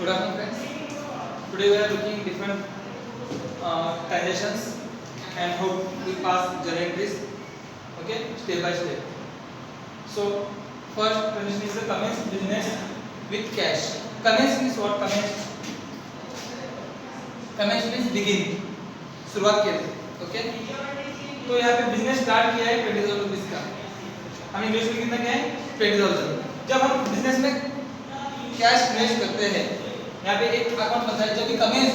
Good afternoon, friends. Today we are looking different transactions and how we pass journal entries. Okay, step by step. So first transaction is the commence business with cash. Commence means what? Commence means begin. शुरुआत किया थे. Okay. तो यहाँ पे business start किया है 20,000 rupees का. हम इन्वेस्ट कितना किया है 20,000. जब हम बिजनेस में कैश इन्वेस्ट करते हैं यहाँ पे एक अकाउंट बनता है. जब भी कमेंस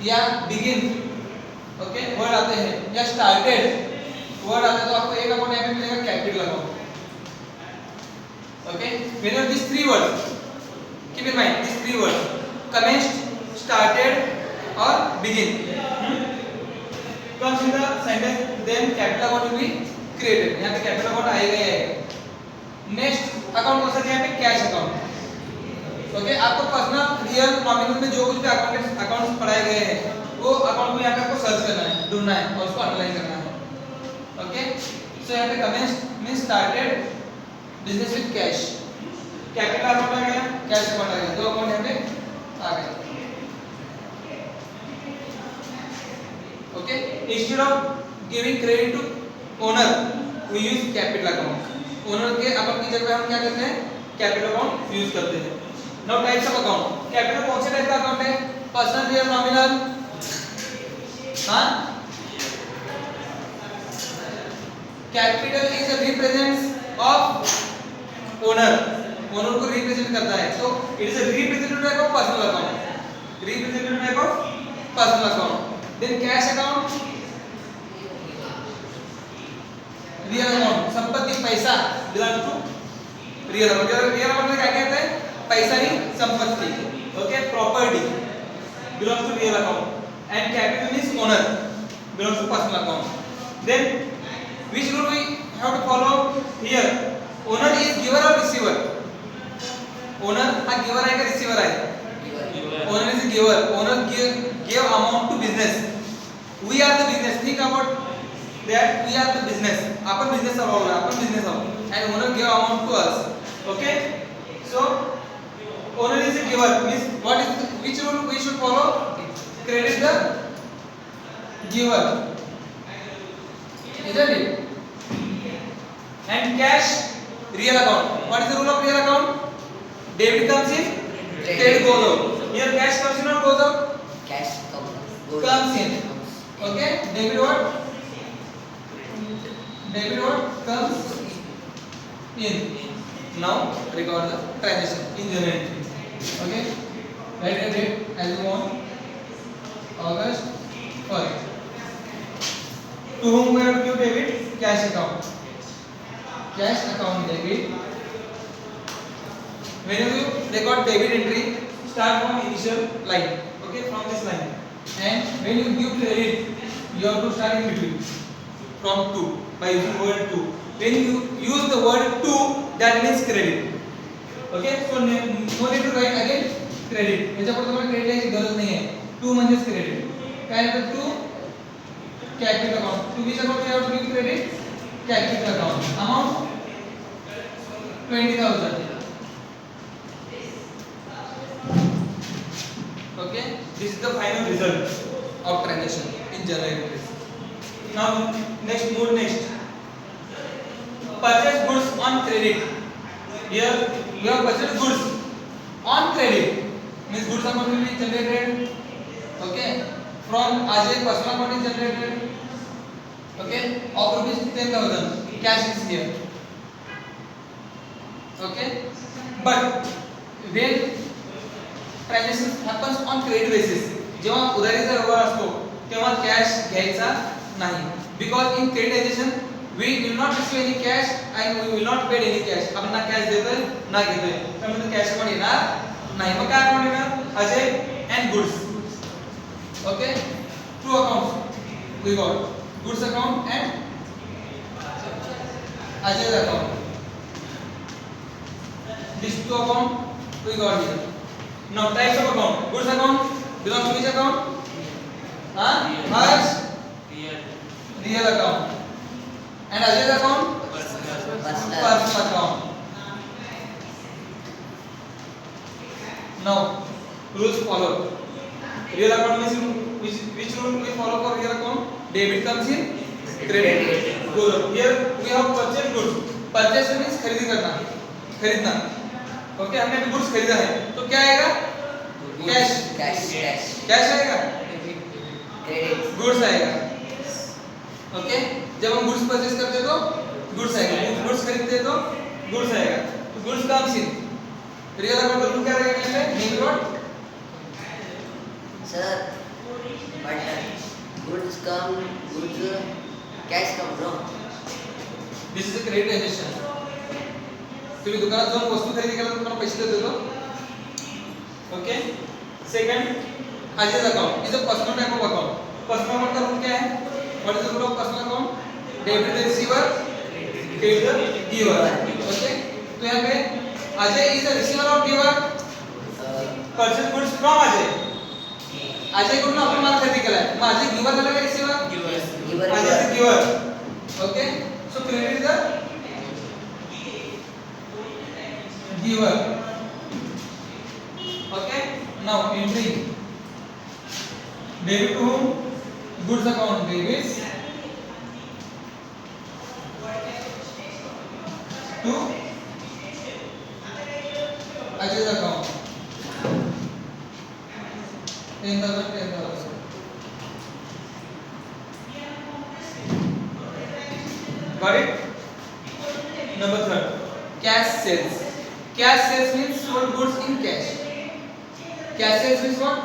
या बिगिन ओके वर्ड आते हैं या स्टार्टेड वर्ड आता है तो आपको एक अकाउंट यहाँ पे मिलेगा capital account. Okay. whenever these three words keep in mind, these three words commenced, started or begin comes in the sentence, then capital account will be created. यहाँ पे कैपिटल अकाउंट आएगा ही आएगा. नेक्स्ट अकाउंट कौन सा है? यहाँ पे cash account. Okay. आपको पर्सनल रियल नॉमिनल में जो कुछ भी अकाउंट्स पढ़ाए गए हैं वो अकाउंट को यहाँ पे आपको सर्च करना है, ढूंढना है और उसको अंडरलाइन करना है. ओके. सो यहाँ पे commence means started business with cash. Capital account आ गया, कैश अकाउंट आ गया, दो अकाउंट यहाँ पे आ गए. Okay. Instead of giving credit to owner we use capital account. Owner के अकाउंट की जगह हम क्या करते हैं? कैपिटल अकाउंट यूज करते हैं. Now types of account. Capital कौन से टाइप का अकाउंट है? Personal real nominal. हाँ. Capital is a represents of owner. Owner को रिप्रेजेंट करता है तो it is a representative type of personal account. Representative type of personal account. Then cash account real account. संपत्ति पैसा belong to real account. Real account में क्या कहते हैं? पैसा ही संपत्ति. Okay. Property belong to real account. And capital means owner belong to personal account. Then which rule we have to follow here? Owner is giver or receiver? Owner हा giver आहे का receiver आहे? Owner is a giver. Owner give amount to business. We are the business. Think about that. We are the business. आपण business चालवतो, आपण business आहोत. And owner give amount to us. Okay. So owner is a giver means what is which rule we should follow? Credit the giver. Isn't it? And cash real account. What is the rule of real account? Debit comes in, credit goes out. Here cash comes in or goes out? Cash comes in. Okay. Debit what? Debit what comes in. Now record the transaction in journal entry. Okay. Write the date as you want. August 1st. To whom we have to give debit? Cash account. Cash account debit. Whenever you record debit entry, start from initial line. Okay, from this line. And when you give credit, you have to start in between. From to by using word to. When you use the word to, that means credit. Okay, so no need to write again credit. याच्यापुढे तुम्हाला credit याची गरज नाही आहे. To म्हणजेच credit. काय आहे to capital account. To which account you have to give credit? Capital account. Amount 20,000. Okay. This is the final result of transaction in journal entries. Now next move next. Purchase goods on credit. Here we have purchased goods on credit. Means goods amount will be generated. Okay. From Ajay personal account is generated. Okay, of rupees 10,000. Cash is here. Okay, but when transaction happens on credit basis, जेव्हा उधारीचा व्यवहार असतो तेव्हा cash घ्यायचा नाही. Because in credit transaction we will not receive any cash and we will not pay any cash. आपण ना cash देतोय ना घेतोय त्यामुळे कॅश पण येणार नाही. मग काय अकाउंट येणार? Ajay and goods. Okay, two accounts we got. Goods account and Ajay's account. These two account we got here. Now types of account. Goods account belongs to which account? Harsh real account. And Ajay's account? Personal account. Now, rules followed. Real account means which rule we follow for real account? Debit comes in, credit goes out. Here we have purchased goods. Purchase means खरीदी करना, खरीदना. Okay, हमने अभी goods खरीदा है, तो क्या आएगा? कैश. कैश आएगा. गुड्स आएगा. ओके, जब हम गुड्स परचेस करते हैं तो गुड्स आएगा. गुड्स खरीदते हैं तो गुड्स आएगा. तो goods comes in. Real account का रूल क्या रहेगा इसमें? Name what? Sir, but goods come, cash come, no? This is a credit transaction. तुम्ही दुकानात जाऊन वस्तू खरेदी केल्यावर तुम्हाला पैसे देतो. Okay. Second, asset account is a personal type of account. Personal account का रूल क्या है? What is the rule of personal account? Debit the receiver, credit the giver. Okay. तो यहाँ पे Ajay is the receiver of giver. Purchase goods from Ajay. Ajay कडून आपण माल खरेदी केलाय. मग अजय गिवर झाला का receiver? Giver. Ajay is giver. Okay. So credit the giver. Okay, now entry debit to whom? Goods account debits to Ajay's account 10,000. Got it? Number third, cash sales. Cash sales means sold goods in cash. Cash sales means what?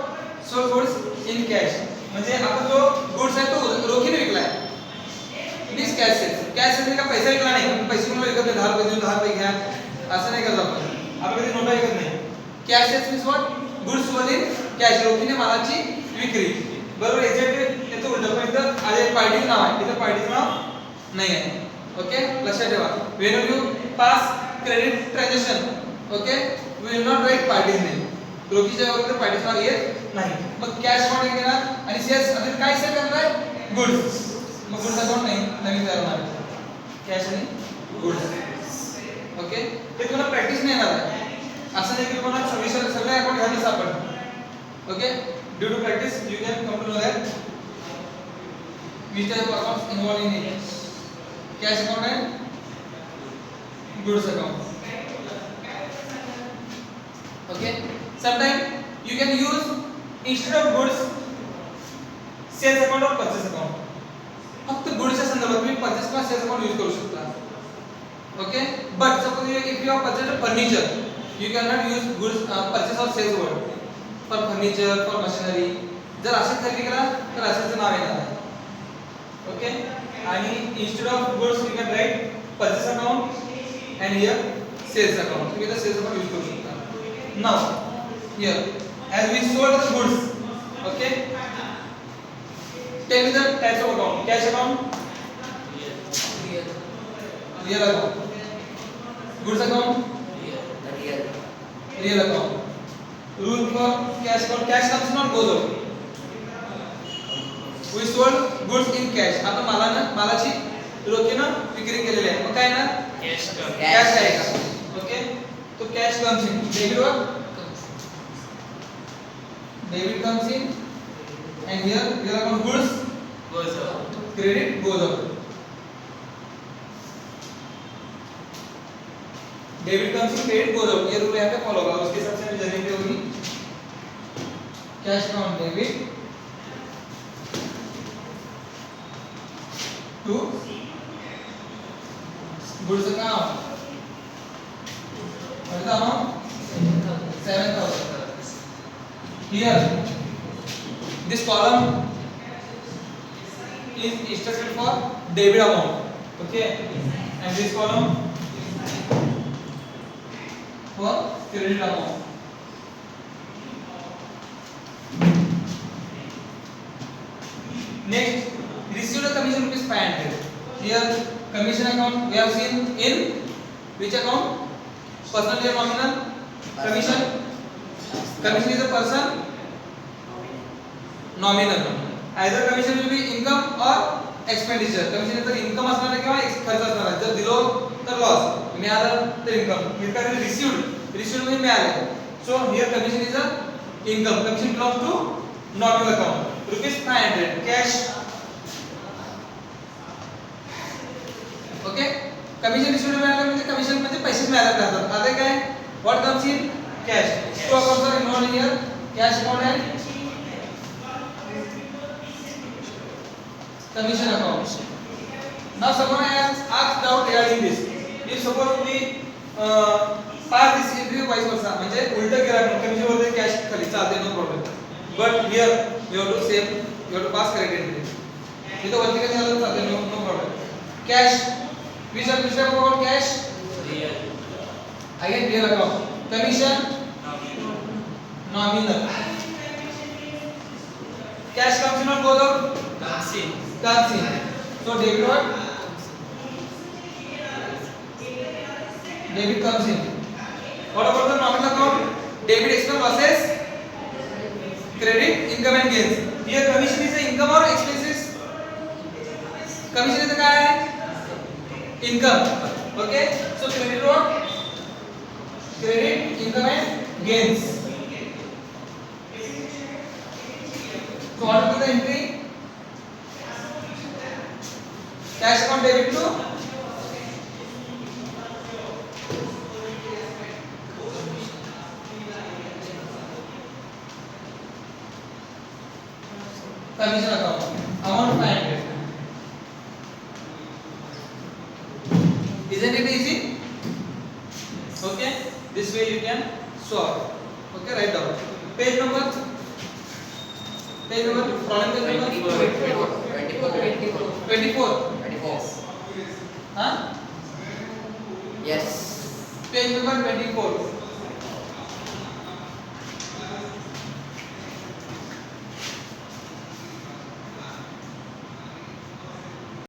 Sold goods in cash. म्हणजे आपण जो goods आहे तो रोखीने विकलाय. This cash sales. Cash sales का पैसा विकला नाही. आपण पैसे म्हणून विकत नाही. 10 रुपये देऊन 10 रुपये घ्या. असं नाही करत आपण. आपण कधी नोटा विकत नाही. Cash sales means what? Goods sold in cash. रोखीने मालाची विक्री. बरोबर. एक्झॅक्टली याचं उलट. पण इथं आधी पार्टीचं नाव आहे. इथं पार्टीचं नाव नाही आहे. ओके, लक्षात ठेवा. When you pass credit transaction, okay, we will not write party's name. रोखीच्या वरती पार्टीचं नाव येत नाही. मग कॅश अकाउंट घेणार आणि सेल्स म्हणजे काय सेल करणार आहे? गुड्स. मग गुड्स अकाउंट नाही, नवीन तयार होणार. कॅश आणि गुड्स. ओके, ते तुम्हाला प्रॅक्टिस नाही येणार आहे. असं नाही की तुम्हाला सगळे अकाउंट घ्यायला सापड. Okay, due to practice you can come to know that which type of accounts involved in it. Cash account and goods account. Okay, sometimes you can use instead of goods sales account or purchase account. फक्त गुड्सच्या संदर्भात तुम्ही purchase किंवा sales account use करू शकता. Okay, but suppose if you have purchased a furniture, you cannot use goods purchase or sales word for furniture, for machinery. जर असे खरेदी केला तर असेच नाव येणार आहे. ओके, आणि instead of goods you can write purchase account and here sales account. तुम्ही इथे sales account यूज करू शकता. Now here as we sold the goods, okay, tell me the types of account. Cash account, real account. Goods account, real account. Rule for cash account, cash comes not goes out. We sold goods in cash. आपण मालाची रोखीनं विक्री केलेली आहे. मग काय ना cash आएगा. Okay, तो cash comes in. Debit comes in and here real account goods goes out. Credit goes out. Debit comes in, credit goes out. ये रूल यहाँ पे फॉलो होगा. उसके हिसाब से जनरेट होगी. Cash account debit to goods account. What is the amount? 7,000. Here, this column is instructed for debit amount. Okay, and this column for credit amount. Next, received a commission rupees 500. Here, commission account we have seen in which account? Personal or nominal? Commission. Commission is a person. Nominal. Either commission will be income or expenditure. Commission is the income असणार आहे किंवा खर्च असणार आहे. जर दिलो तर loss, मिळालं तर इन्कम. मिळालं रिसीव्ड. रिसीव्ड म्हणजे मिळाले. So here commission is a income. Commission belongs to nominal account. Rupees 500 cash. Okay. Commission issue मिळाला म्हणजे commission म्हणजे पैसे मिळाले जातात. आता काय? What comes in? Cash. Two accounts are involved here. Cash account and commission account. Now someone has asked doubt regarding this. If suppose we pass this entry vice versa, म्हणजे उलट केला आपण कमिशन वरती कॅश खाली चालते no problem. But here you have to same, you have to pass correct entry. इथं वरती काय झालं चालते no problem. Cash, which account cash? Real. Again real account. Commission nominal. Cash comes in on both of Comes in. comes in. So debit what? Debit comes in. What about the nominal account? Debit expense versus credit income and gains. Here commission is the income or expenses? Commission is the काय आहे? Income. Okay. So credit what? Credit income and gains. So what will be the entry? Cash account debit to commission account. Amount 500. Isn't it easy? Okay. This way you can solve. Okay. Write down. Page number. Page number. Problem page number. 24. 24. Huh? Yes. Page number 24.